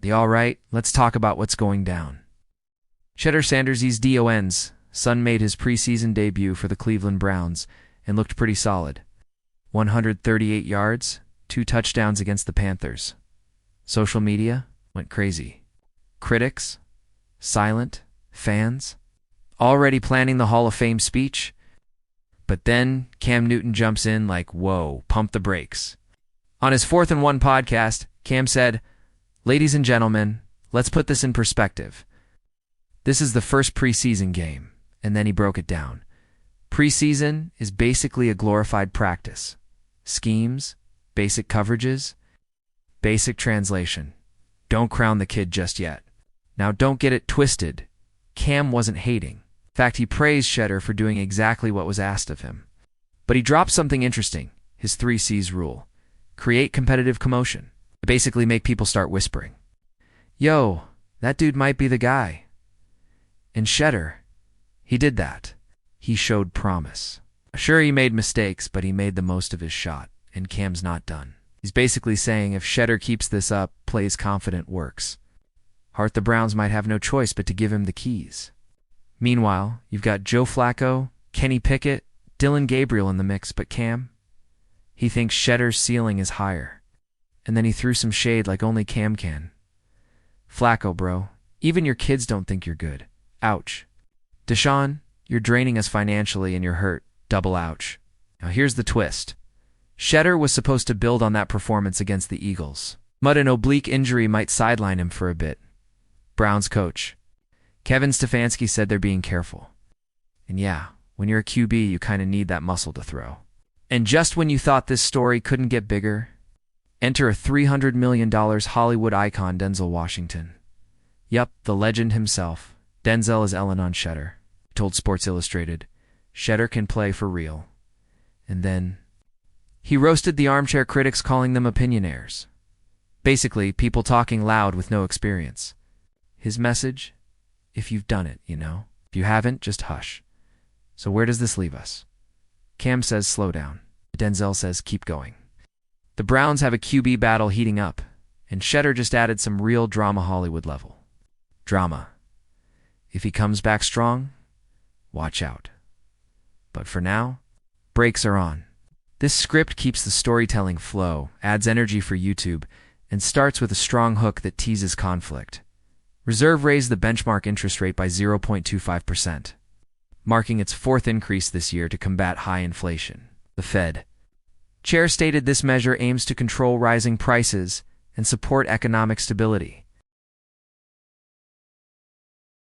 The all right, let's talk about what's going down. Shedeur Sanders' DON's son made his preseason debut for the Cleveland Browns and looked pretty solid. 138 yards, 2 touchdowns against the Panthers. Social media went crazy. Critics, silent, fans, already planning the Hall of Fame speech. But then Cam Newton jumps in like, whoa, pump the brakes. On his 4th and 1 podcast, Cam said, "Ladies and gentlemen, let's put this in perspective. This is the first preseason game," and then he broke it down. Preseason is basically a glorified practice. Schemes, basic coverages, basic translation. Don't crown the kid just yet. Now don't get it twisted. Cam wasn't hating. In fact, he praised Shedeur for doing exactly what was asked of him. But he dropped something interesting, his 3 C's rule. Create competitive commotion. Basically make people start whispering. Yo, that dude might be the guy. And Shedeur, he did that. He showed promise. Sure, he made mistakes, but he made the most of his shot, and Cam's not done. He's basically saying if Shedeur keeps this up, plays confident, works. The Browns might have no choice but to give him the keys. Meanwhile, you've got Joe Flacco, Kenny Pickett, Dylan Gabriel in the mix, but Cam? He thinks Shedeur's ceiling is higher. And then he threw some shade like only Cam can. Flacco, bro, even your kids don't think you're good. Ouch. Deshaun, you're draining us financially and you're hurt. Double ouch. Now here's the twist. Shedeur was supposed to build on that performance against the Eagles. But an oblique injury might sideline him for a bit. Browns coach Kevin Stefanski said they're being careful. And yeah, when you're a QB, you kind of need that muscle to throw. And just when you thought this story couldn't get bigger, enter a $300 million Hollywood icon, Denzel Washington. Yup, the legend himself. Denzel is Ellen on Shedeur. Told Sports Illustrated, Shedeur can play for real. And then he roasted the armchair critics, calling them opinionaires. Basically, people talking loud with no experience. His message? If you've done it, you know. If you haven't, just hush. So where does this leave us? Cam says slow down. Denzel says keep going. The Browns have a QB battle heating up, and Shedeur just added some real drama, Hollywood level. Drama. If he comes back strong, watch out. But for now, brakes are on. This script keeps the storytelling flow, adds energy for YouTube, and starts with a strong hook that teases conflict. Reserve raised the benchmark interest rate by 0.25%, marking its 4th increase this year to combat high inflation. The Fed chair stated this measure aims to control rising prices and support economic stability.